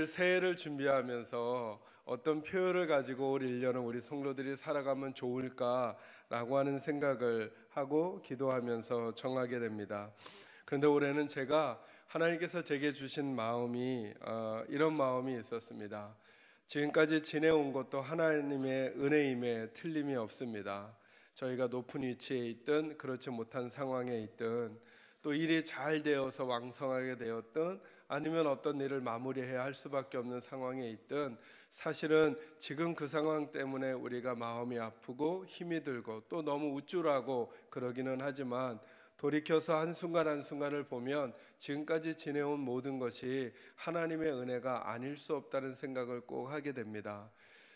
늘 새해를 준비하면서 어떤 표현을 가지고 올 1년은 우리 성도들이 살아가면 좋을까라고 하는 생각을 하고 기도하면서 정하게 됩니다. 그런데 올해는 제가 하나님께서 제게 주신 마음이 이런 마음이 있었습니다. 지금까지 지내온 것도 하나님의 은혜임에 틀림이 없습니다. 저희가 높은 위치에 있든 그렇지 못한 상황에 있든 또 일이 잘 되어서 왕성하게 되었든 아니면 어떤 일을 마무리해야 할 수밖에 없는 상황에 있든 사실은 지금 그 상황 때문에 우리가 마음이 아프고 힘이 들고 또 너무 우쭐하고 그러기는 하지만 돌이켜서 한순간 한순간을 보면 지금까지 지내온 모든 것이 하나님의 은혜가 아닐 수 없다는 생각을 꼭 하게 됩니다.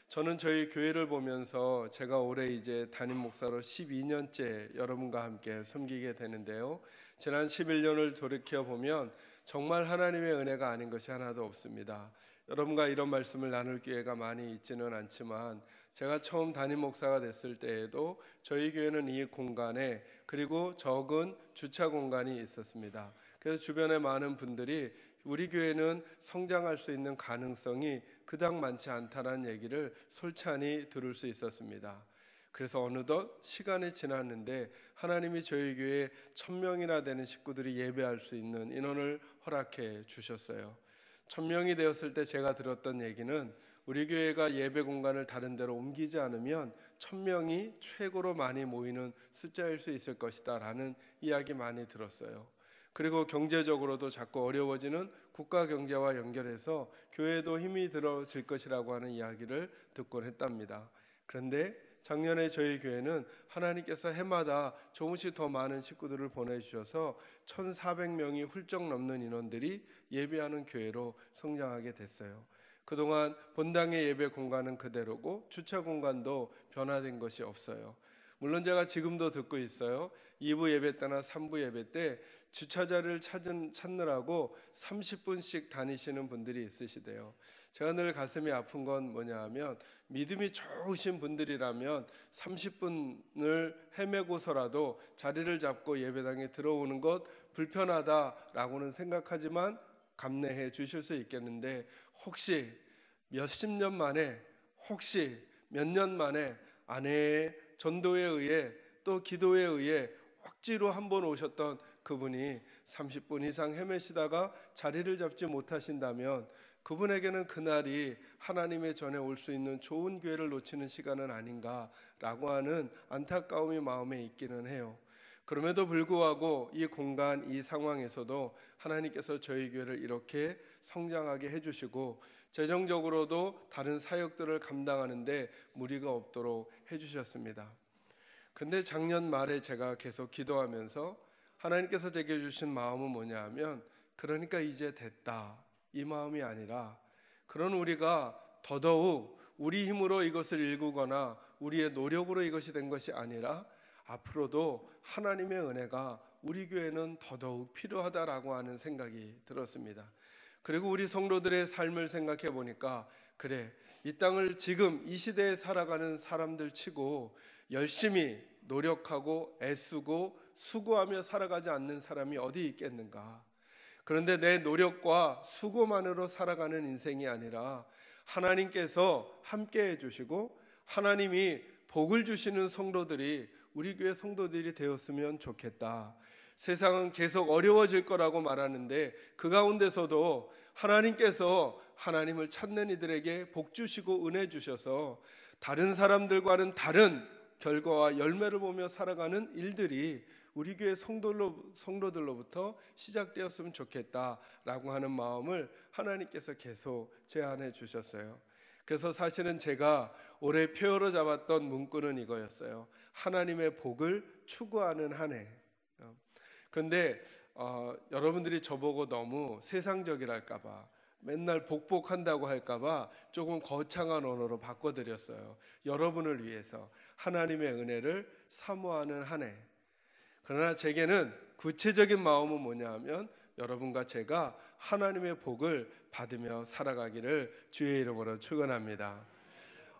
저는 저희 교회를 보면서 제가 올해 이제 담임 목사로 12년째 여러분과 함께 섬기게 되는데요. 지난 11년을 돌이켜 보면 정말 하나님의 은혜가 아닌 것이 하나도 없습니다. 여러분과 이런 말씀을 나눌 기회가 많이 있지는 않지만 제가 처음 담임 목사가 됐을 때에도 저희 교회는 이 공간에 그리고 적은 주차 공간이 있었습니다. 그래서 주변에 많은 분들이 우리 교회는 성장할 수 있는 가능성이 그닥 많지 않다는 얘기를 솔찬히 들을 수 있었습니다. 그래서 어느덧 시간이 지났는데 하나님이 저희 교회에 1000명이나 되는 식구들이 예배할 수 있는 인원을 허락해 주셨어요. 1000명이 되었을 때 제가 들었던 얘기는 우리 교회가 예배 공간을 다른 데로 옮기지 않으면 1000명이 최고로 많이 모이는 숫자일 수 있을 것이다 라는 이야기 많이 들었어요. 그리고 경제적으로도 자꾸 어려워지는 국가 경제와 연결해서 교회도 힘이 들어질 것이라고 하는 이야기를 듣곤 했답니다. 그런데 작년에 저희 교회는 하나님께서 해마다 조금씩 더 많은 식구들을 보내주셔서 1400명이 훌쩍 넘는 인원들이 예배하는 교회로 성장하게 됐어요. 그동안 본당의 예배 공간은 그대로고 주차 공간도 변화된 것이 없어요. 물론 제가 지금도 듣고 있어요. 2부 예배 때나 3부 예배 때 주차자를 찾느라고 30분씩 다니시는 분들이 있으시대요. 제가 늘 가슴이 아픈 건 뭐냐 하면 믿음이 좋으신 분들이라면 30분을 헤매고서라도 자리를 잡고 예배당에 들어오는 것 불편하다라고는 생각하지만 감내해 주실 수 있겠는데 혹시 몇십 년 만에 혹시 몇 년 만에 아내의 전도에 의해 또 기도에 의해 억지로 한번 오셨던 그분이 30분 이상 헤매시다가 자리를 잡지 못하신다면 그분에게는 그날이 하나님의 전에 올 수 있는 좋은 기회를 놓치는 시간은 아닌가라고 하는 안타까움이 마음에 있기는 해요. 그럼에도 불구하고 이 공간, 이 상황에서도 하나님께서 저희 교회를 이렇게 성장하게 해주시고 재정적으로도 다른 사역들을 감당하는데 무리가 없도록 해주셨습니다. 근데 작년 말에 제가 계속 기도하면서 하나님께서 제게 주신 마음은 뭐냐 하면 그러니까 이제 됐다 이 마음이 아니라 그런 우리가 더더욱 우리 힘으로 이것을 일구거나 우리의 노력으로 이것이 된 것이 아니라 앞으로도 하나님의 은혜가 우리 교회는 더더욱 필요하다라고 하는 생각이 들었습니다. 그리고 우리 성도들의 삶을 생각해 보니까 그래 이 땅을 지금 이 시대에 살아가는 사람들 치고 열심히 노력하고 애쓰고 수고하며 살아가지 않는 사람이 어디 있겠는가. 그런데 내 노력과 수고만으로 살아가는 인생이 아니라 하나님께서 함께 해주시고 하나님이 복을 주시는 성도들이 우리 교회 성도들이 되었으면 좋겠다. 세상은 계속 어려워질 거라고 말하는데 그 가운데서도 하나님께서 하나님을 찾는 이들에게 복 주시고 은혜 주셔서 다른 사람들과는 다른 결과와 열매를 보며 살아가는 일들이 우리 교회 성도들로부터 시작되었으면 좋겠다라고 하는 마음을 하나님께서 계속 제안해 주셨어요. 그래서 사실은 제가 올해 표어로 잡았던 문구는 이거였어요. 하나님의 복을 추구하는 한 해. 그런데 여러분들이 저보고 너무 세상적이랄까 봐 맨날 복복한다고 할까봐 조금 거창한 언어로 바꿔드렸어요. 여러분을 위해서 하나님의 은혜를 사모하는 한 해. 그러나 제게는 구체적인 마음은 뭐냐 하면 여러분과 제가 하나님의 복을 받으며 살아가기를 주의 이름으로 축원합니다.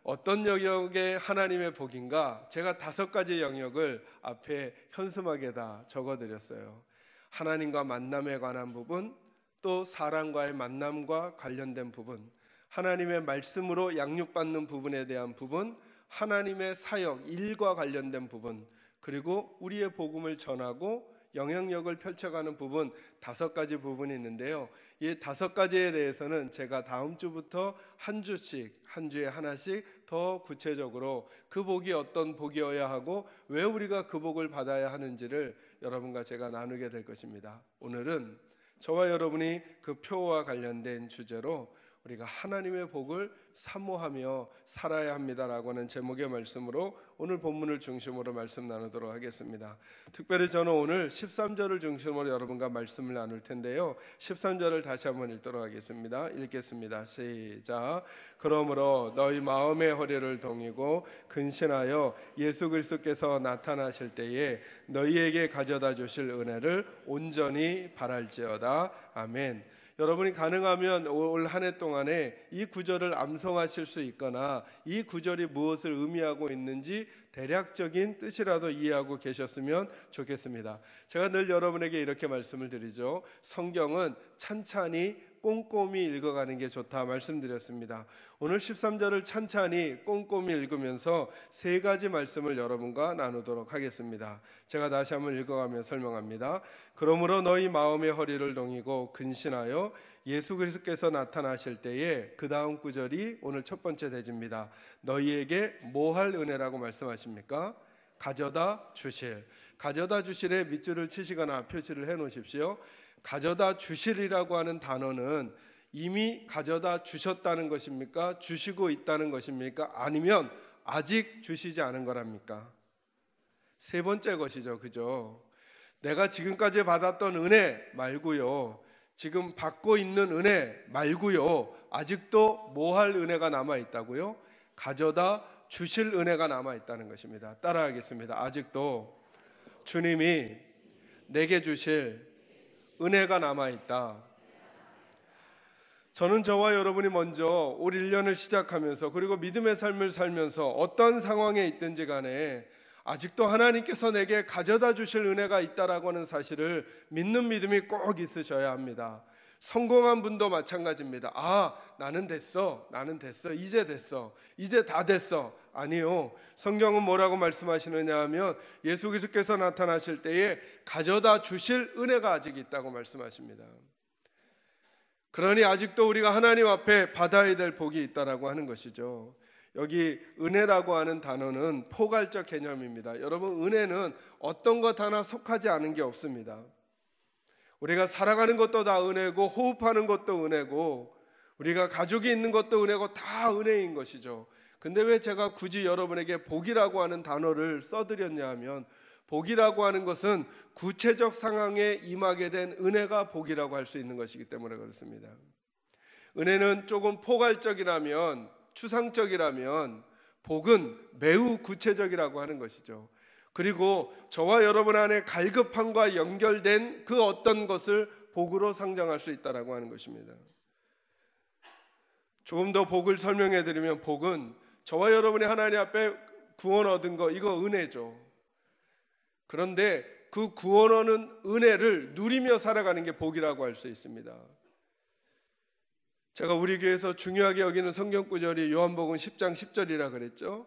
어떤 영역의 하나님의 복인가? 제가 5가지 영역을 앞에 현수막에다 적어드렸어요. 하나님과 만남에 관한 부분, 또 사람과의 만남과 관련된 부분, 하나님의 말씀으로 양육받는 부분에 대한 부분, 하나님의 사역, 일과 관련된 부분, 그리고 우리의 복음을 전하고 영향력을 펼쳐가는 부분, 5가지 부분이 있는데요. 이 5가지에 대해서는 제가 다음 주부터 한 주씩, 한 주에 하나씩 더 구체적으로 그 복이 어떤 복이어야 하고 왜 우리가 그 복을 받아야 하는지를 여러분과 제가 나누게 될 것입니다. 오늘은 저와 여러분이 그 표와 관련된 주제로 우리가 하나님의 복을 사모하며 살아야 합니다라고 하는 제목의 말씀으로 오늘 본문을 중심으로 말씀 나누도록 하겠습니다. 특별히 저는 오늘 13절을 중심으로 여러분과 말씀을 나눌 텐데요. 13절을 다시 한번 읽도록 하겠습니다. 읽겠습니다. 시작. 그러므로 너희 마음의 허리를 동이고 근신하여 예수 그리스도께서 나타나실 때에 너희에게 가져다 주실 은혜를 온전히 바랄지어다. 아멘. 여러분이 가능하면 올 한 해 동안에 이 구절을 암송하실 수 있거나 이 구절이 무엇을 의미하고 있는지 대략적인 뜻이라도 이해하고 계셨으면 좋겠습니다. 제가 늘 여러분에게 이렇게 말씀을 드리죠. 성경은 찬찬히 꼼꼼히 읽어가는 게 좋다 말씀드렸습니다. 오늘 13절을 찬찬히 꼼꼼히 읽으면서 3가지 말씀을 여러분과 나누도록 하겠습니다. 제가 다시 한번 읽어가며 설명합니다. 그러므로 너희 마음의 허리를 동이고 근신하여 예수 그리스도께서 나타나실 때에, 그 다음 구절이 오늘 첫 번째 대지입니다. 너희에게 뭐 할 은혜라고 말씀하십니까? 가져다 주실. 가져다 주실에 밑줄을 치시거나 표시를 해 놓으십시오. 가져다 주실이라고 하는 단어는 이미 가져다 주셨다는 것입니까? 주시고 있다는 것입니까? 아니면 아직 주시지 않은 거랍니까? 3번째 것이죠. 그죠? 내가 지금까지 받았던 은혜 말고요, 지금 받고 있는 은혜 말고요, 아직도 뭐 할 은혜가 남아 있다고요? 가져다 주실 은혜가 남아 있다는 것입니다. 따라하겠습니다. 아직도 주님이 내게 주실 은혜가 남아있다. 저는 저와 여러분이 먼저 올 1년을 시작하면서 그리고 믿음의 삶을 살면서 어떤 상황에 있든지 간에 아직도 하나님께서 내게 가져다 주실 은혜가 있다라고 하는 사실을 믿는 믿음이 꼭 있으셔야 합니다. 성공한 분도 마찬가지입니다. 나는 됐어, 이제 됐어, 이제 다 됐어. 아니요. 성경은 뭐라고 말씀하시느냐 하면 예수 그리스도께서 나타나실 때에 가져다 주실 은혜가 아직 있다고 말씀하십니다. 그러니 아직도 우리가 하나님 앞에 받아야 될 복이 있다라고 하는 것이죠. 여기 은혜라고 하는 단어는 포괄적 개념입니다. 여러분, 은혜는 어떤 것 하나 속하지 않은 게 없습니다. 우리가 살아가는 것도 다 은혜고, 호흡하는 것도 은혜고, 우리가 가족이 있는 것도 은혜고, 다 은혜인 것이죠. 근데 왜 제가 굳이 여러분에게 복이라고 하는 단어를 써드렸냐 하면, 복이라고 하는 것은 구체적 상황에 임하게 된 은혜가 복이라고 할 수 있는 것이기 때문에 그렇습니다. 은혜는 조금 포괄적이라면, 추상적이라면, 복은 매우 구체적이라고 하는 것이죠. 그리고 저와 여러분 안에 갈급함과 연결된 그 어떤 것을 복으로 상정할 수 있다라고 하는 것입니다. 조금 더 복을 설명해 드리면, 복은 저와 여러분이 하나님 앞에 구원 얻은 거, 이거 은혜죠. 그런데 그 구원 얻은 은혜를 누리며 살아가는 게 복이라고 할 수 있습니다. 제가 우리 교회에서 중요하게 여기는 성경 구절이 요한복음 10장 10절이라 그랬죠.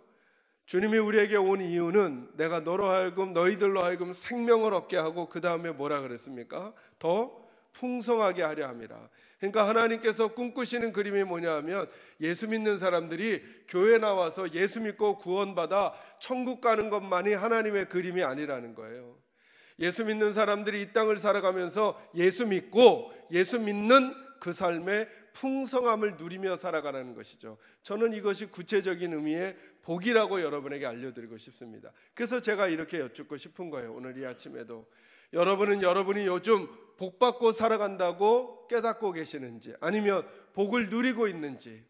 주님이 우리에게 온 이유는 내가 너희들로 하여금 생명을 얻게 하고, 그 다음에 뭐라 그랬습니까? 더 풍성하게 하려 함이라. 그러니까 하나님께서 꿈꾸시는 그림이 뭐냐 하면, 예수 믿는 사람들이 교회 나와서 예수 믿고 구원받아 천국 가는 것만이 하나님의 그림이 아니라는 거예요. 예수 믿는 사람들이 이 땅을 살아가면서 예수 믿고 예수 믿는 그 삶의 풍성함을 누리며 살아가는 것이죠. 저는 이것이 구체적인 의미의 복이라고 여러분에게 알려드리고 싶습니다. 그래서 제가 이렇게 여쭙고 싶은 거예요. 오늘 이 아침에도 여러분이 요즘 복받고 살아간다고 깨닫고 계시는지, 아니면 복을 누리고 있는지.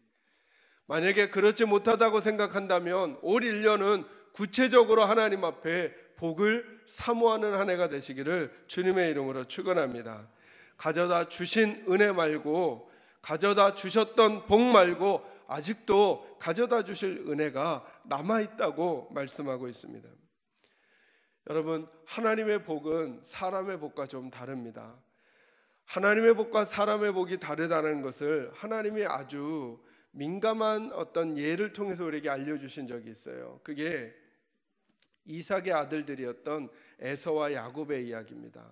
만약에 그렇지 못하다고 생각한다면 올 1년은 구체적으로 하나님 앞에 복을 사모하는 한 해가 되시기를 주님의 이름으로 축원합니다. 가져다 주신 은혜 말고, 가져다 주셨던 복 말고 아직도 가져다 주실 은혜가 남아있다고 말씀하고 있습니다. 여러분, 하나님의 복은 사람의 복과 좀 다릅니다. 하나님의 복과 사람의 복이 다르다는 것을 하나님이 아주 민감한 어떤 예를 통해서 우리에게 알려주신 적이 있어요. 그게 이삭의 아들들이었던 에서와 야곱의 이야기입니다.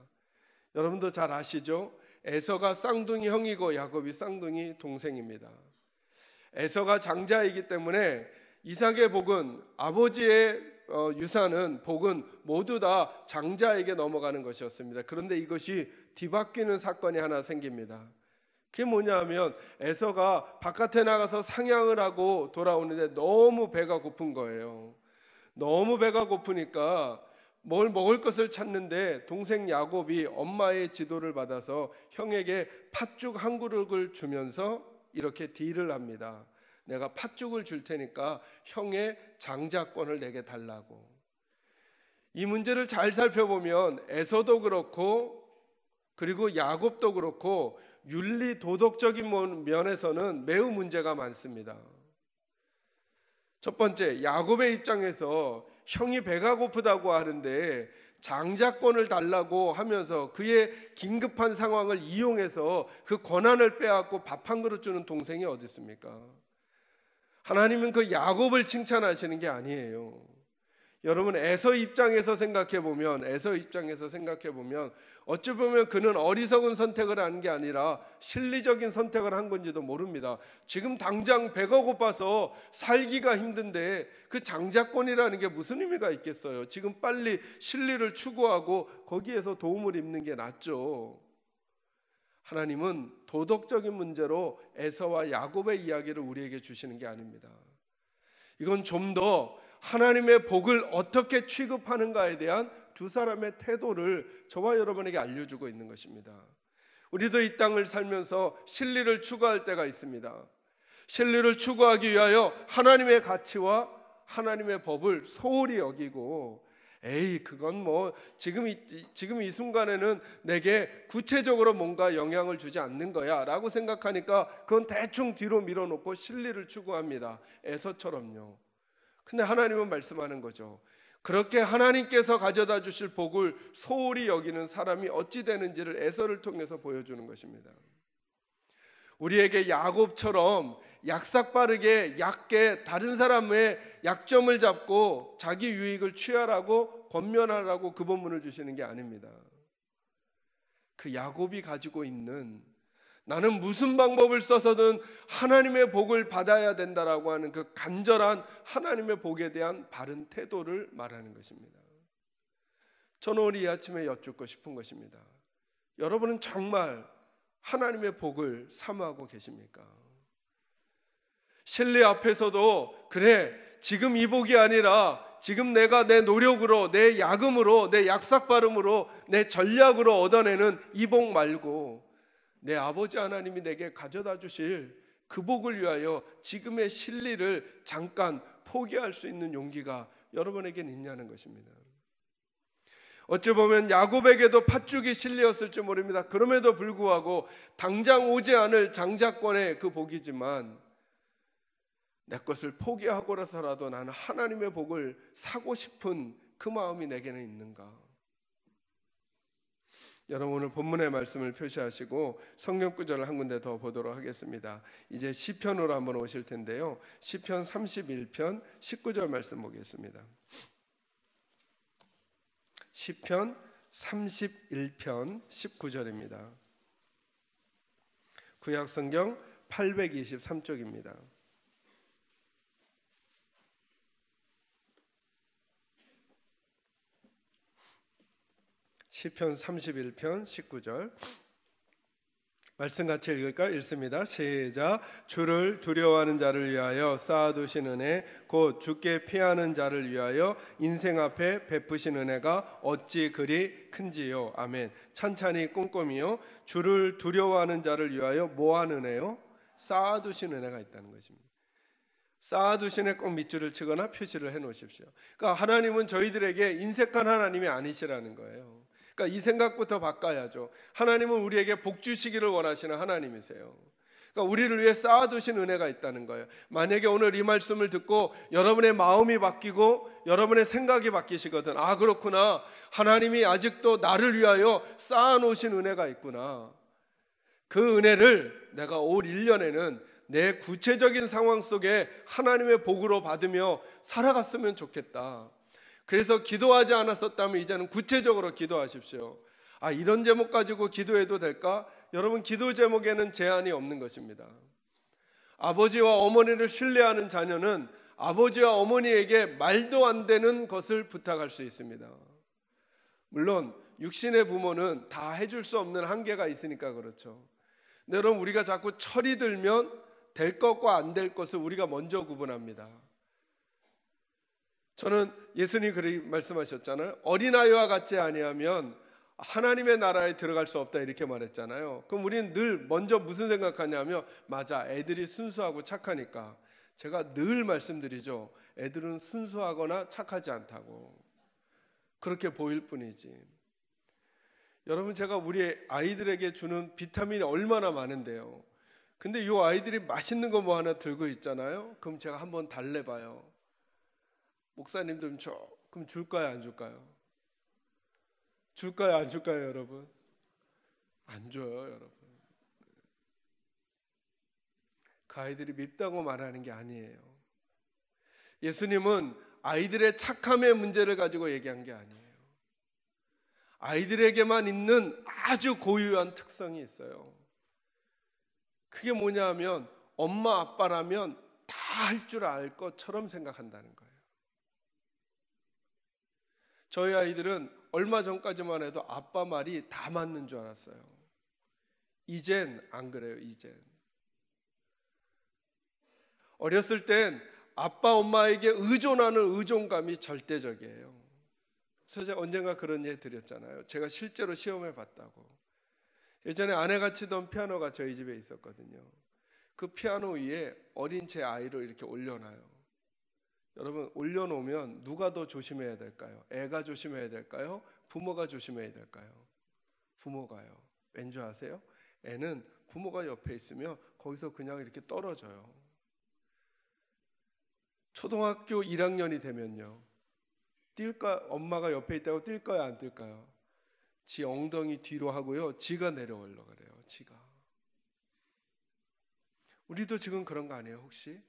여러분도 잘 아시죠? 에서가 쌍둥이 형이고 야곱이 쌍둥이 동생입니다. 에서가 장자이기 때문에 이삭의 복은, 아버지의 유산은, 복은 모두 다 장자에게 넘어가는 것이었습니다. 그런데 이것이 뒤바뀌는 사건이 하나 생깁니다. 그게 뭐냐면 에서가 바깥에 나가서 상향을 하고 돌아오는데 너무 배가 고픈 거예요. 너무 배가 고프니까 뭘 먹을 것을 찾는데 동생 야곱이 엄마의 지도를 받아서 형에게 팥죽 한 그릇을 주면서 이렇게 딜을 합니다. 내가 팥죽을 줄 테니까 형의 장자권을 내게 달라고. 이 문제를 잘 살펴보면 에서도 그렇고 그리고 야곱도 그렇고 윤리 도덕적인 면에서는 매우 문제가 많습니다. 첫 번째, 야곱의 입장에서 형이 배가 고프다고 하는데 장자권을 달라고 하면서 그의 긴급한 상황을 이용해서 그 권한을 빼앗고 밥 한 그릇 주는 동생이 어디 있습니까? 하나님은 그 야곱을 칭찬하시는 게 아니에요. 여러분, 에서 입장에서 생각해 보면 어찌 보면 그는 어리석은 선택을 하는 게 아니라 실리적인 선택을 한 건지도 모릅니다. 지금 당장 배가 고파서 살기가 힘든데 그 장자권이라는 게 무슨 의미가 있겠어요? 지금 빨리 실리를 추구하고 거기에서 도움을 입는 게 낫죠. 하나님은 도덕적인 문제로 에서와 야곱의 이야기를 우리에게 주시는 게 아닙니다. 이건 좀 더 하나님의 복을 어떻게 취급하는가에 대한 두 사람의 태도를 저와 여러분에게 알려주고 있는 것입니다. 우리도 이 땅을 살면서 진리를 추구할 때가 있습니다. 진리를 추구하기 위하여 하나님의 가치와 하나님의 법을 소홀히 여기고, 에이 그건 뭐 지금 이 순간에는 내게 구체적으로 뭔가 영향을 주지 않는 거야 라고 생각하니까 그건 대충 뒤로 밀어놓고 진리를 추구합니다. 에서처럼요. 근데 하나님은 말씀하는 거죠. 그렇게 하나님께서 가져다 주실 복을 소홀히 여기는 사람이 어찌 되는지를 에서를 통해서 보여주는 것입니다. 우리에게 야곱처럼 약삭빠르게 얕게 다른 사람의 약점을 잡고 자기 유익을 취하라고 권면하라고 그 본문을 주시는 게 아닙니다. 그 야곱이 가지고 있는, 나는 무슨 방법을 써서든 하나님의 복을 받아야 된다라고 하는 그 간절한 하나님의 복에 대한 바른 태도를 말하는 것입니다. 저는 오늘 이 아침에 여쭙고 싶은 것입니다. 여러분은 정말 하나님의 복을 사모하고 계십니까? 신뢰 앞에서도 그래 지금 이 복이 아니라 지금 내가 내 노력으로, 내 야금으로, 내 약삭발음으로, 내 전략으로 얻어내는 이 복 말고 내 아버지 하나님이 내게 가져다 주실 그 복을 위하여 지금의 실리를 잠깐 포기할 수 있는 용기가 여러분에겐 있냐는 것입니다. 어찌 보면 야곱에게도 팥죽이 실리였을지 모릅니다. 그럼에도 불구하고 당장 오지 않을 장자권의 그 복이지만 내 것을 포기하고라서라도 나는 하나님의 복을 사고 싶은 그 마음이 내게는 있는가? 여러분, 오늘 본문의 말씀을 표시하시고 성경 구절을 한 군데 더 보도록 하겠습니다. 이제 시편으로 한번 오실 텐데요. 시편 31편 19절 말씀 보겠습니다. 시편 31편 19절입니다. 구약 성경 823쪽입니다. 시편 31편 19절 말씀 같이 읽을까? 읽습니다. 시작. 주를 두려워하는 자를 위하여 쌓아두신 은혜, 곧 주께 피하는 자를 위하여 인생 앞에 베푸신 은혜가 어찌 그리 큰지요. 아멘. 찬찬히 꼼꼼히요. 주를 두려워하는 자를 위하여 뭐한 은혜요? 쌓아두신 은혜가 있다는 것입니다. 쌓아두신 애 꼭 밑줄을 치거나 표시를 해놓으십시오. 그러니까 하나님은 저희들에게 인색한 하나님이 아니시라는 거예요. 그러니까 이 생각부터 바꿔야죠. 하나님은 우리에게 복 주시기를 원하시는 하나님이세요. 그러니까 우리를 위해 쌓아두신 은혜가 있다는 거예요. 만약에 오늘 이 말씀을 듣고 여러분의 마음이 바뀌고 여러분의 생각이 바뀌시거든, 아 그렇구나, 하나님이 아직도 나를 위하여 쌓아놓으신 은혜가 있구나, 그 은혜를 내가 올 1년에는 내 구체적인 상황 속에 하나님의 복으로 받으며 살아갔으면 좋겠다. 그래서 기도하지 않았었다면 이제는 구체적으로 기도하십시오. 이런 제목 가지고 기도해도 될까? 여러분, 기도 제목에는 제한이 없는 것입니다. 아버지와 어머니를 신뢰하는 자녀는 아버지와 어머니에게 말도 안 되는 것을 부탁할 수 있습니다. 물론 육신의 부모는 다 해줄 수 없는 한계가 있으니까 그렇죠. 근데 여러분, 우리가 자꾸 철이 들면 될 것과 안 될 것을 우리가 먼저 구분합니다. 저는 예수님이 그렇게 말씀하셨잖아요. 어린아이와 같지 아니하면 하나님의 나라에 들어갈 수 없다, 이렇게 말했잖아요. 그럼 우리는 늘 먼저 무슨 생각하냐면, 맞아, 애들이 순수하고 착하니까. 제가 늘 말씀드리죠. 애들은 순수하거나 착하지 않다고. 그렇게 보일 뿐이지. 여러분, 제가 우리 아이들에게 주는 비타민이 얼마나 많은데요. 근데 이 아이들이 맛있는 거 뭐 하나 들고 있잖아요. 그럼 제가 한번 달래봐요. 목사님들 그럼 줄까요, 안 줄까요? 줄까요, 안 줄까요, 여러분? 안 줘요, 여러분. 그 아이들이 밉다고 말하는 게 아니에요. 예수님은 아이들의 착함의 문제를 가지고 얘기한 게 아니에요. 아이들에게만 있는 아주 고유한 특성이 있어요. 그게 뭐냐 하면, 엄마 아빠라면 다 할 줄 알 것처럼 생각한다는 거예요. 저희 아이들은 얼마 전까지만 해도 아빠 말이 다 맞는 줄 알았어요. 이젠 안 그래요. 이젠. 어렸을 땐 아빠 엄마에게 의존하는 의존감이 절대적이에요. 그래서 제가 언젠가 그런 얘기 드렸잖아요. 제가 실제로 시험해 봤다고. 예전에 아내가 치던 피아노가 저희 집에 있었거든요. 그 피아노 위에 어린 제 아이를 이렇게 올려놔요. 여러분, 올려놓으면 누가 더 조심해야 될까요? 애가 조심해야 될까요? 부모가 조심해야 될까요? 부모가요. 왠지 아세요? 애는 부모가 옆에 있으면 거기서 그냥 이렇게 떨어져요. 초등학교 1학년이 되면요, 뛸까? 엄마가 옆에 있다고 뛸까요, 안 뛸까요? 지 엉덩이 뒤로 하고요, 지가 내려오려고 그래요. 지가. 우리도 지금 그런 거 아니에요, 혹시?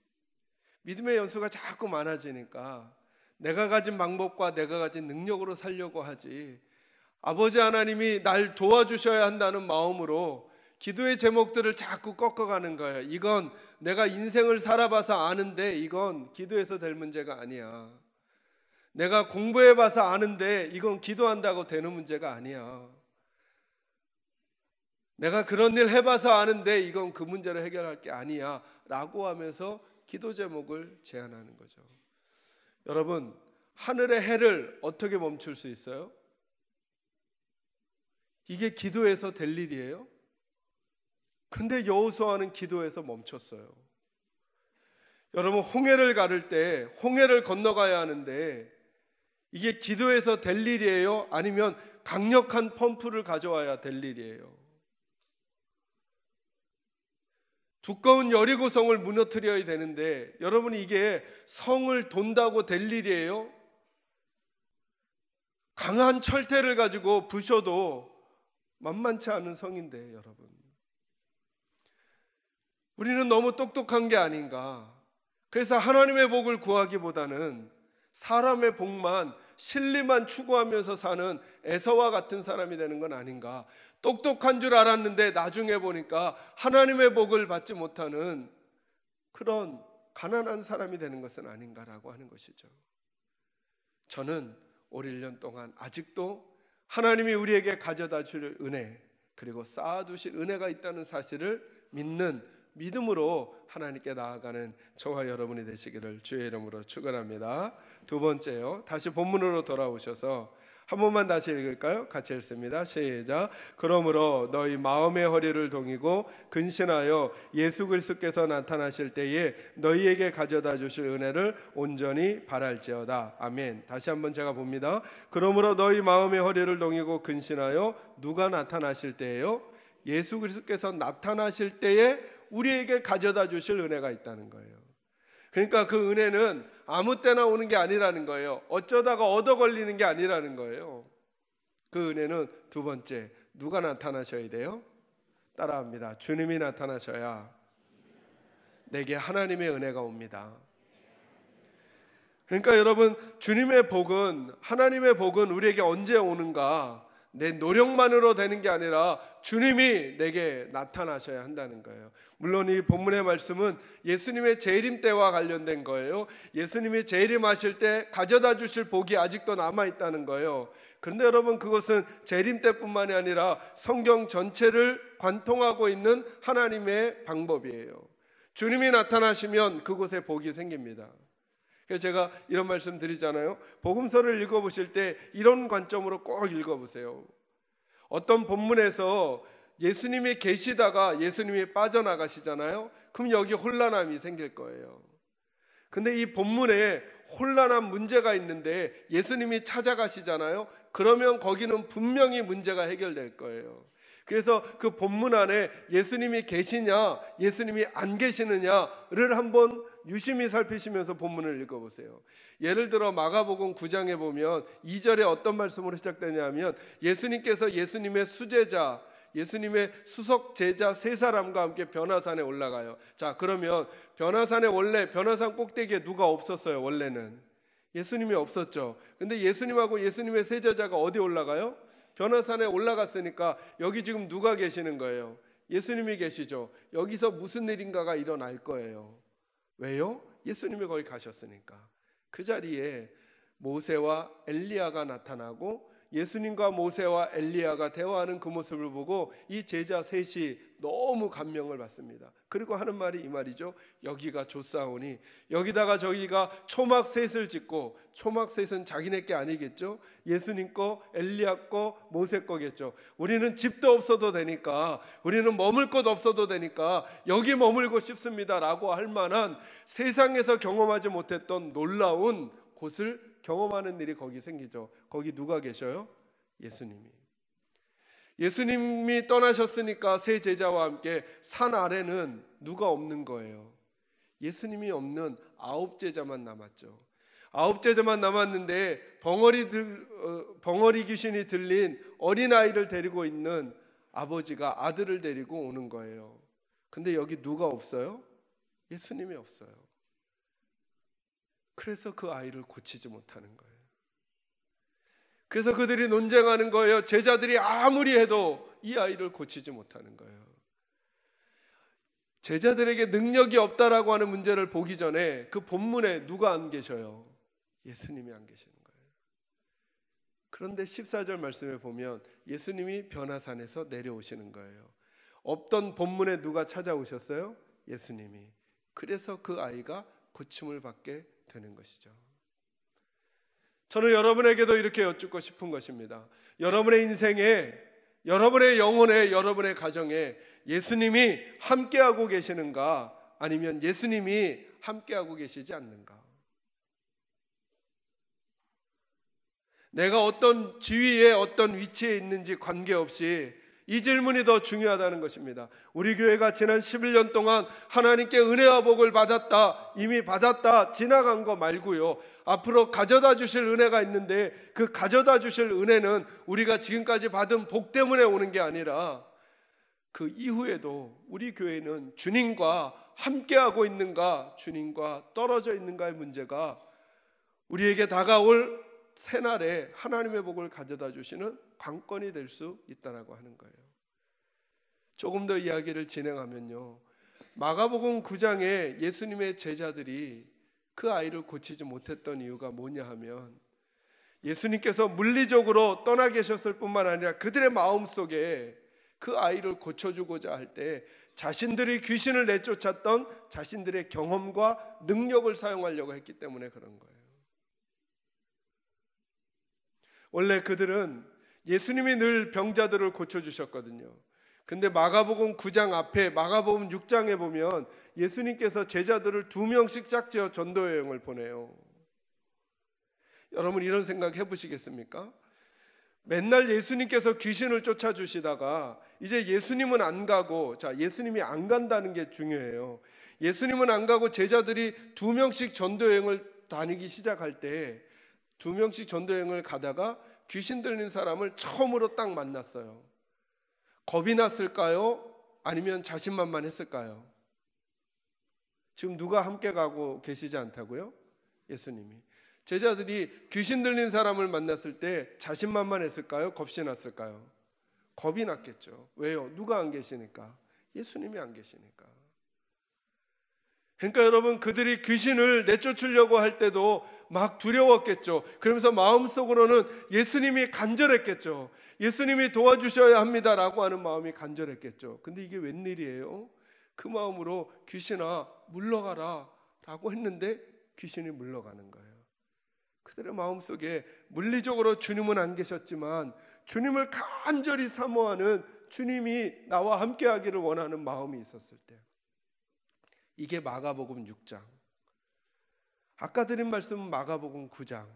믿음의 연수가 자꾸 많아지니까 내가 가진 방법과 내가 가진 능력으로 살려고 하지, 아버지 하나님이 날 도와주셔야 한다는 마음으로 기도의 제목들을 자꾸 꺾어가는 거예요. 이건 내가 인생을 살아봐서 아는데 이건 기도해서 될 문제가 아니야. 내가 공부해봐서 아는데 이건 기도한다고 되는 문제가 아니야. 내가 그런 일 해봐서 아는데 이건 그 문제를 해결할 게 아니야 라고 하면서 기도 제목을 제안하는 거죠. 여러분, 하늘의 해를 어떻게 멈출 수 있어요? 이게 기도해서 될 일이에요? 근데 여호수아는 기도해서 멈췄어요. 여러분, 홍해를 가를 때 홍해를 건너가야 하는데 이게 기도해서 될 일이에요? 아니면 강력한 펌프를 가져와야 될 일이에요? 두꺼운 여리고성을 무너뜨려야 되는데 여러분이 이게 성을 돈다고 될 일이에요? 강한 철퇴를 가지고 부셔도 만만치 않은 성인데 여러분, 우리는 너무 똑똑한 게 아닌가. 그래서 하나님의 복을 구하기보다는 사람의 복만, 신리만 추구하면서 사는 에서와 같은 사람이 되는 건 아닌가. 똑똑한 줄 알았는데 나중에 보니까 하나님의 복을 받지 못하는 그런 가난한 사람이 되는 것은 아닌가라고 하는 것이죠. 저는 올 1년 동안 아직도 하나님이 우리에게 가져다 줄 은혜, 그리고 쌓아두실 은혜가 있다는 사실을 믿는 믿음으로 하나님께 나아가는 저와 여러분이 되시기를 주의 이름으로 축원합니다. 두 번째요, 다시 본문으로 돌아오셔서 한 번만 다시 읽을까요? 같이 읽습니다. 시작. 그러므로 너희 마음의 허리를 동이고 근신하여 예수 그리스도께서 나타나실 때에 너희에게 가져다 주실 은혜를 온전히 바랄지어다. 아멘. 다시 한번 제가 봅니다. 그러므로 너희 마음의 허리를 동이고 근신하여 누가 나타나실 때예요? 예수 그리스도께서 나타나실 때에 우리에게 가져다 주실 은혜가 있다는 거예요. 그러니까 그 은혜는 아무 때나 오는 게 아니라는 거예요. 어쩌다가 얻어 걸리는 게 아니라는 거예요. 그 은혜는 두 번째, 누가 나타나셔야 돼요? 따라합니다. 주님이 나타나셔야 내게 하나님의 은혜가 옵니다. 그러니까 여러분, 주님의 복은, 하나님의 복은 우리에게 언제 오는가? 내 노력만으로 되는 게 아니라 주님이 내게 나타나셔야 한다는 거예요. 물론 이 본문의 말씀은 예수님의 재림 때와 관련된 거예요. 예수님이 재림하실 때 가져다 주실 복이 아직도 남아있다는 거예요. 그런데 여러분, 그것은 재림 때뿐만이 아니라 성경 전체를 관통하고 있는 하나님의 방법이에요. 주님이 나타나시면 그곳에 복이 생깁니다. 그래서 제가 이런 말씀 드리잖아요. 복음서를 읽어보실 때 이런 관점으로 꼭 읽어보세요. 어떤 본문에서 예수님이 계시다가 예수님이 빠져나가시잖아요. 그럼 여기 혼란함이 생길 거예요. 근데 이 본문에 혼란한 문제가 있는데 예수님이 찾아가시잖아요. 그러면 거기는 분명히 문제가 해결될 거예요. 그래서 그 본문 안에 예수님이 계시냐 예수님이 안 계시느냐를 한번 유심히 살피시면서 본문을 읽어보세요. 예를 들어 마가복음 9장에 보면 2절에 어떤 말씀으로 시작되냐면 예수님께서 예수님의 수제자, 예수님의 수석 제자 세 사람과 함께 변화산에 올라가요. 자, 그러면 변화산에 원래 변화산 꼭대기에 누가 없었어요? 원래는 예수님이 없었죠. 근데 예수님하고 예수님의 세 제자가 어디 올라가요? 변화산에 올라갔으니까 여기 지금 누가 계시는 거예요? 예수님이 계시죠. 여기서 무슨 일인가가 일어날 거예요. 왜요? 예수님이 거기 가셨으니까. 그 자리에 모세와 엘리야가 나타나고 예수님과 모세와 엘리야가 대화하는 그 모습을 보고 이 제자 셋이 너무 감명을 받습니다. 그리고 하는 말이 이 말이죠. 여기가 좋사오니, 여기다가 저기가 초막셋을 짓고, 초막셋은 자기네 게 아니겠죠. 예수님 거, 엘리야 거, 모세 거겠죠. 우리는 집도 없어도 되니까, 우리는 머물 곳 없어도 되니까 여기 머물고 싶습니다 라고 할 만한 세상에서 경험하지 못했던 놀라운 곳을 경험하는 일이 거기 생기죠. 거기 누가 계셔요? 예수님이. 예수님이 떠나셨으니까 세 제자와 함께 산 아래는 누가 없는 거예요? 예수님이 없는 9 제자만 남았죠. 9 제자만 남았는데 벙어리 귀신이 들린 어린아이를 데리고 있는 아버지가 아들을 데리고 오는 거예요. 근데 여기 누가 없어요? 예수님이 없어요. 그래서 그 아이를 고치지 못하는 거예요. 그래서 그들이 논쟁하는 거예요. 제자들이 아무리 해도 이 아이를 고치지 못하는 거예요. 제자들에게 능력이 없다라고 하는 문제를 보기 전에 그 본문에 누가 안 계셔요? 예수님이 안 계시는 거예요. 그런데 14절 말씀에 보면 예수님이 변화산에서 내려오시는 거예요. 없던 본문에 누가 찾아오셨어요? 예수님이. 그래서 그 아이가 고침을 받게 되는 것이죠. 저는 여러분에게도 이렇게 여쭙고 싶은 것입니다. 여러분의 인생에, 여러분의 영혼에, 여러분의 가정에 예수님이 함께하고 계시는가? 아니면 예수님이 함께하고 계시지 않는가? 내가 어떤 지위에 어떤 위치에 있는지 관계없이 이 질문이 더 중요하다는 것입니다. 우리 교회가 지난 11년 동안 하나님께 은혜와 복을 받았다, 이미 받았다, 지나간 거 말고요, 앞으로 가져다 주실 은혜가 있는데 그 가져다 주실 은혜는 우리가 지금까지 받은 복 때문에 오는 게 아니라 그 이후에도 우리 교회는 주님과 함께하고 있는가, 주님과 떨어져 있는가의 문제가 우리에게 다가올 새날에 하나님의 복을 가져다 주시는 관건이 될 수 있다라고 하는 거예요. 조금 더 이야기를 진행하면요, 마가복음 9장에 예수님의 제자들이 그 아이를 고치지 못했던 이유가 뭐냐 하면 예수님께서 물리적으로 떠나 계셨을 뿐만 아니라 그들의 마음속에 그 아이를 고쳐주고자 할 때 자신들이 귀신을 내쫓았던 자신들의 경험과 능력을 사용하려고 했기 때문에 그런 거예요. 원래 그들은 예수님이 늘 병자들을 고쳐주셨거든요. 근데 마가복음 9장 앞에 마가복음 6장에 보면 예수님께서 제자들을 2명씩 짝지어 전도여행을 보내요. 여러분 이런 생각 해보시겠습니까? 맨날 예수님께서 귀신을 쫓아주시다가 이제 예수님은 안 가고, 자, 예수님이 안 간다는 게 중요해요. 예수님은 안 가고 제자들이 2명씩 전도여행을 다니기 시작할 때 2명씩 전도여행을 가다가 귀신 들린 사람을 처음으로 딱 만났어요. 겁이 났을까요? 아니면 자신만만했을까요? 지금 누가 함께 가고 계시지 않다고요? 예수님이. 제자들이 귀신 들린 사람을 만났을 때 자신만만했을까요? 겁이 났을까요? 겁이 났겠죠. 왜요? 누가 안 계시니까. 예수님이 안 계시니까. 그러니까 여러분, 그들이 귀신을 내쫓으려고 할 때도 막 두려웠겠죠. 그러면서 마음속으로는 예수님이 간절했겠죠. 예수님이 도와주셔야 합니다라고 하는 마음이 간절했겠죠. 근데 이게 웬일이에요? 그 마음으로 귀신아 물러가라 라고 했는데 귀신이 물러가는 거예요. 그들의 마음속에 물리적으로 주님은 안 계셨지만 주님을 간절히 사모하는, 주님이 나와 함께 하기를 원하는 마음이 있었을 때, 이게 마가복음 6장, 아까 드린 말씀은 마가복음 9장.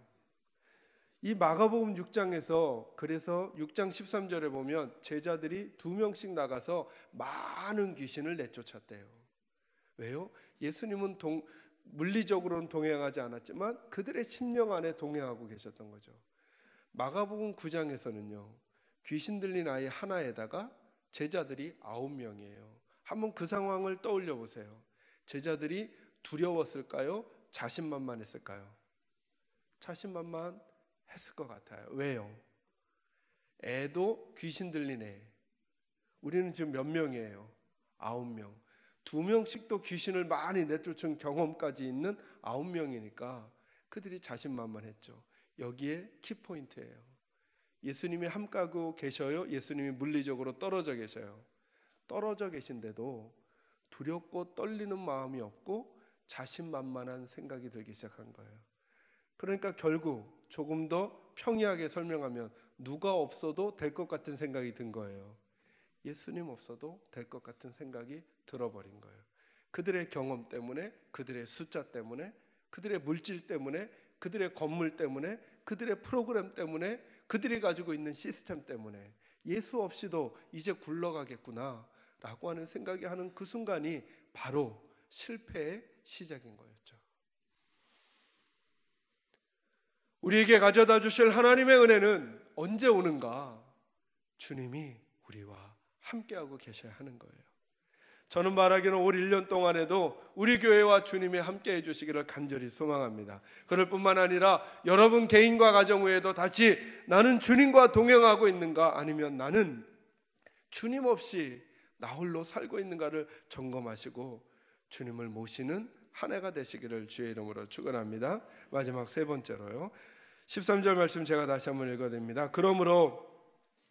이 마가복음 6장에서, 그래서 6장 13절에 보면 제자들이 2명씩 나가서 많은 귀신을 내쫓았대요. 왜요? 예수님은 물리적으로는 동행하지 않았지만 그들의 심령 안에 동행하고 계셨던 거죠. 마가복음 9장에서는요, 귀신 들린 아이 하나에다가 제자들이 9명이에요. 한번 그 상황을 떠올려 보세요. 제자들이 두려웠을까요? 자신만만했을까요? 자신만만했을 것 같아요. 왜요? 애도 귀신 들린 애. 우리는 지금 몇 명이에요? 9명. 2명씩도 귀신을 많이 내쫓은 경험까지 있는 9명이니까 그들이 자신만만했죠. 여기에 키포인트예요. 예수님이 함께하고 계셔요? 예수님이 물리적으로 떨어져 계셔요? 떨어져 계신데도 두렵고 떨리는 마음이 없고 자신만만한 생각이 들기 시작한 거예요. 그러니까 결국 조금 더 평이하게 설명하면 누가 없어도 될 것 같은 생각이 든 거예요. 예수님 없어도 될 것 같은 생각이 들어버린 거예요. 그들의 경험 때문에, 그들의 숫자 때문에, 그들의 물질 때문에, 그들의 건물 때문에, 그들의 프로그램 때문에, 그들이 가지고 있는 시스템 때문에 예수 없이도 이제 굴러가겠구나 라고 하는 생각이 하는 그 순간이 바로 실패의 시작인 거였죠. 우리에게 가져다 주실 하나님의 은혜는 언제 오는가? 주님이 우리와 함께하고 계셔야 하는 거예요. 저는 말하기는 올 1년 동안에도 우리 교회와 주님이 함께해 주시기를 간절히 소망합니다. 그럴 뿐만 아니라 여러분 개인과 가정 외에도 다시 나는 주님과 동행하고 있는가, 아니면 나는 주님 없이 나 홀로 살고 있는가를 점검하시고 주님을 모시는 한 해가 되시기를 주의 이름으로 축원합니다. 마지막 세 번째로요, 13절 말씀 제가 다시 한번 읽어드립니다. 그러므로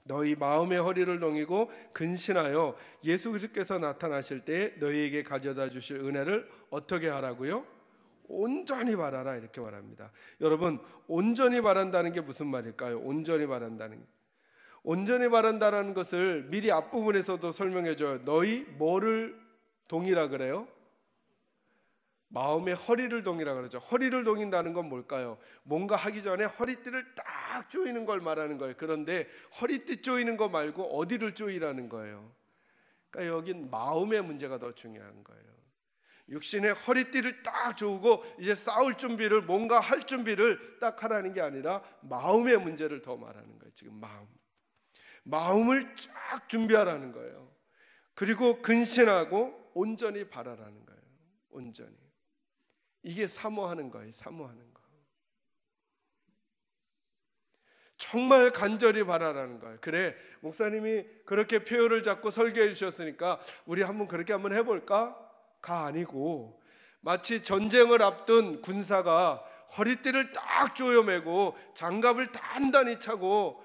너희 마음의 허리를 동이고 근신하여 예수 그리스도께서 나타나실 때 너희에게 가져다 주실 은혜를 어떻게 하라고요? 온전히 바라라, 이렇게 말합니다. 여러분, 온전히 바란다는 게 무슨 말일까요? 온전히 바란다는 게, 온전히 바란다는 것을 미리 앞부분에서도 설명해줘요. 너희 뭐를 동이라 그래요? 마음의 허리를 동이라 그러죠. 허리를 동인다는 건 뭘까요? 뭔가 하기 전에 허리띠를 딱 조이는 걸 말하는 거예요. 그런데 허리띠 조이는 거 말고 어디를 조이라는 거예요? 그러니까 여긴 마음의 문제가 더 중요한 거예요. 육신의 허리띠를 딱 조이고 이제 싸울 준비를, 뭔가 할 준비를 딱 하라는 게 아니라 마음의 문제를 더 말하는 거예요. 지금 마음을 쫙 준비하라는 거예요. 그리고 근신하고 온전히 바라라는 거예요. 온전히. 이게 사모하는 거예요. 사모하는 거. 정말 간절히 바라라는 거예요. 그래, 목사님이 그렇게 표현을 잡고 설교해 주셨으니까 우리 그렇게 한번 해볼까? 가 아니고, 마치 전쟁을 앞둔 군사가 허리띠를 딱 조여매고 장갑을 단단히 차고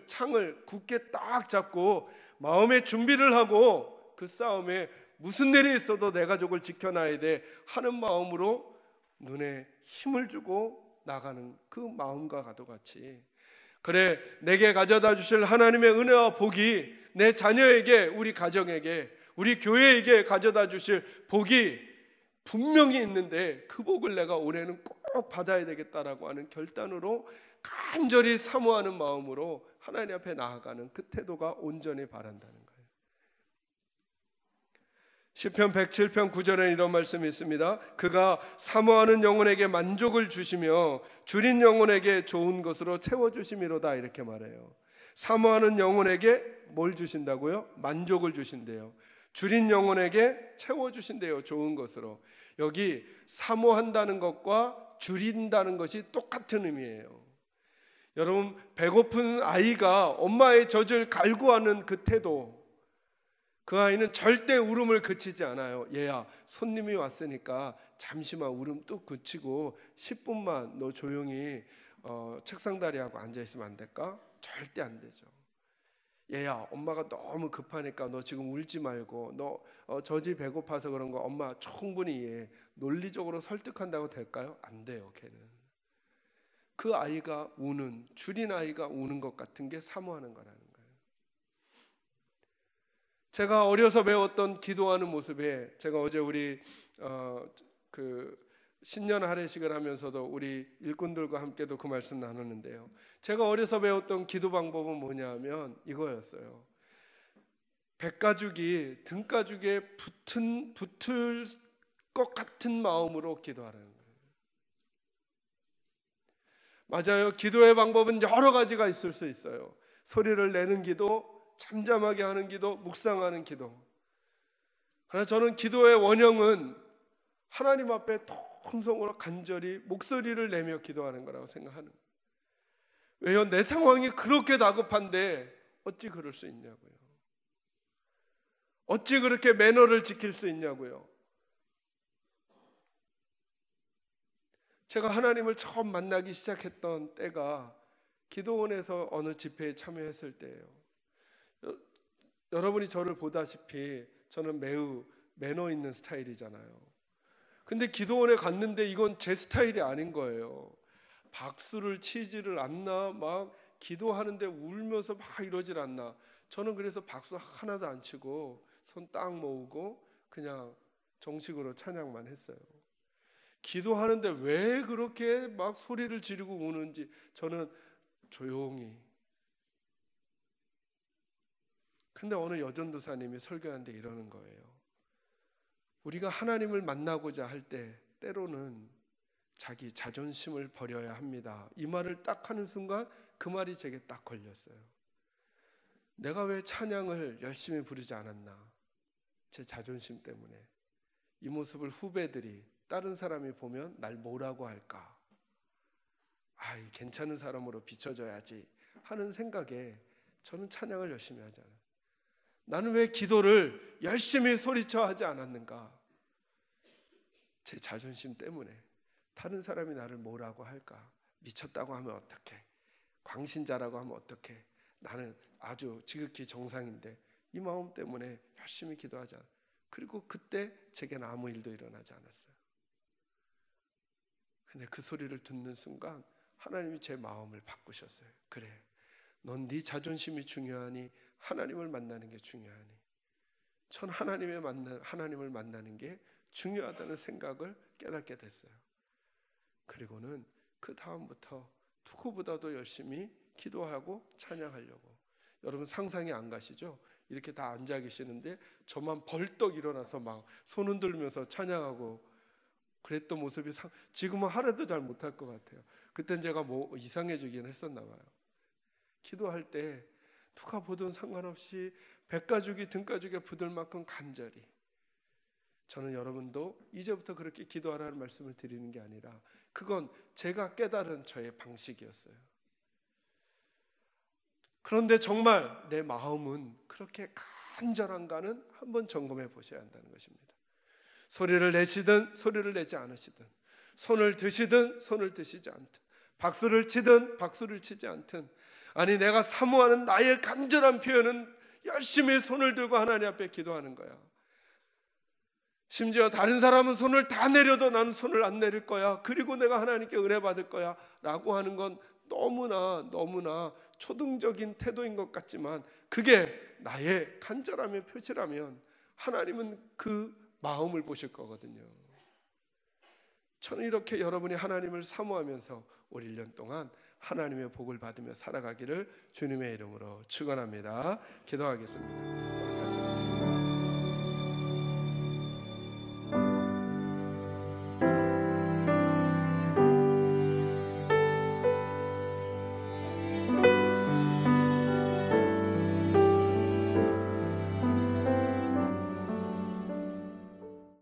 창을 굳게 딱 잡고 마음의 준비를 하고 그 싸움에 무슨 일이 있어도 내 가족을 지켜놔야 돼 하는 마음으로 눈에 힘을 주고 나가는 그 마음과 같이, 그래, 내게 가져다 주실 하나님의 은혜와 복이 내 자녀에게, 우리 가정에게, 우리 교회에게 가져다 주실 복이 분명히 있는데 그 복을 내가 올해는 꼭 받아야 되겠다라고 하는 결단으로 간절히 사모하는 마음으로 하나님 앞에 나아가는 그 태도가 온전히 바란다는 거예요. 시편 107편 9절에 이런 말씀이 있습니다. 그가 사모하는 영혼에게 만족을 주시며 줄인 영혼에게 좋은 것으로 채워주심이로다, 이렇게 말해요. 사모하는 영혼에게 뭘 주신다고요? 만족을 주신대요. 줄인 영혼에게 채워주신대요. 좋은 것으로. 여기 사모한다는 것과 줄인다는 것이 똑같은 의미예요. 여러분, 배고픈 아이가 엄마의 젖을 갈구하는 그 태도, 그 아이는 절대 울음을 그치지 않아요. 얘야, 손님이 왔으니까 잠시만 울음 뚝 그치고 10분만 너 조용히 책상 다리하고 앉아있으면 안 될까? 절대 안 되죠. 얘야, 엄마가 너무 급하니까 너 지금 울지 말고, 너 젖이 배고파서 그런 거 엄마 충분히 이해해. 논리적으로 설득한다고 될까요? 안 돼요. 걔는. 그 아이가 우는, 줄인 아이가 우는 것 같은 게 사모하는 거라는 거예요. 제가 어려서 배웠던 기도하는 모습에, 제가 어제 우리 신년 할례식을 하면서도 우리 일꾼들과 함께도 그 말씀 나누는데요, 제가 어려서 배웠던 기도 방법은 뭐냐면 이거였어요. 백가죽이 등가죽에 붙을 것 같은 마음으로 기도하라는 거예요. 맞아요. 기도의 방법은 여러 가지가 있을 수 있어요. 소리를 내는 기도, 잠잠하게 하는 기도, 묵상하는 기도. 그러나 저는 기도의 원형은 하나님 앞에 통성으로 간절히 목소리를 내며 기도하는 거라고 생각하는 거예요. 왜요? 내 상황이 그렇게 다급한데 어찌 그럴 수 있냐고요. 어찌 그렇게 매너를 지킬 수 있냐고요. 제가 하나님을 처음 만나기 시작했던 때가 기도원에서 어느 집회에 참여했을 때예요. 여러분이 저를 보다시피 저는 매우 매너 있는 스타일이잖아요. 근데 기도원에 갔는데 이건 제 스타일이 아닌 거예요. 박수를 치지를 않나, 막 기도하는데 울면서 막 이러질 않나. 저는 그래서 박수 하나도 안 치고 손 딱 모으고 그냥 정식으로 찬양만 했어요. 기도하는데 왜 그렇게 막 소리를 지르고 우는지 저는 조용히. 근데 어느 여전도사님이 설교하는데 이러는 거예요. 우리가 하나님을 만나고자 할 때 때로는 자기 자존심을 버려야 합니다. 이 말을 딱 하는 순간 그 말이 제게 딱 걸렸어요. 내가 왜 찬양을 열심히 부르지 않았나? 제 자존심 때문에. 이 모습을 후배들이, 다른 사람이 보면 날 뭐라고 할까? 아이, 괜찮은 사람으로 비춰져야지 하는 생각에 저는 찬양을 열심히 하잖아요. 나는 왜 기도를 열심히 소리쳐 하지 않았는가? 제 자존심 때문에. 다른 사람이 나를 뭐라고 할까? 미쳤다고 하면 어떡해? 광신자라고 하면 어떡해? 나는 아주 지극히 정상인데. 이 마음 때문에 열심히 기도하지 않았어요. 그리고 그때 제게는 아무 일도 일어나지 않았어요. 근데 그 소리를 듣는 순간 하나님이 제 마음을 바꾸셨어요. 그래, 넌 네 자존심이 중요하니 하나님을 만나는 게 중요하니. 전 하나님을 만나는 게 중요하다는 생각을 깨닫게 됐어요. 그리고는 그 다음부터 누구보다도 열심히 기도하고 찬양하려고. 여러분 상상이 안 가시죠? 이렇게 다 앉아 계시는데 저만 벌떡 일어나서 막 손 흔들면서 찬양하고 그랬던 모습이 지금은 하루도 잘 못할 것 같아요. 그땐 제가 뭐 이상해지긴 했었나 봐요. 기도할 때 누가 보든 상관없이 백가죽이 등가죽에 붙을 만큼 간절히. 저는 여러분도 이제부터 그렇게 기도하라는 말씀을 드리는 게 아니라 그건 제가 깨달은 저의 방식이었어요. 그런데 정말 내 마음은 그렇게 간절한가는 한번 점검해 보셔야 한다는 것입니다. 소리를 내시든 소리를 내지 않으시든, 손을 드시든 손을 드시지 않든, 박수를 치든 박수를 치지 않든, 아니 내가 사모하는 나의 간절한 표현은 열심히 손을 들고 하나님 앞에 기도하는 거야. 심지어 다른 사람은 손을 다 내려도 나는 손을 안 내릴 거야. 그리고 내가 하나님께 은혜 받을 거야 라고 하는 건 너무나 초등적인 태도인 것 같지만 그게 나의 간절함의 표시라면 하나님은 그 마음을 보실 거거든요. 저는 이렇게 여러분이 하나님을 사모하면서 올 1년 동안 하나님의 복을 받으며 살아가기를 주님의 이름으로 축원합니다. 기도하겠습니다.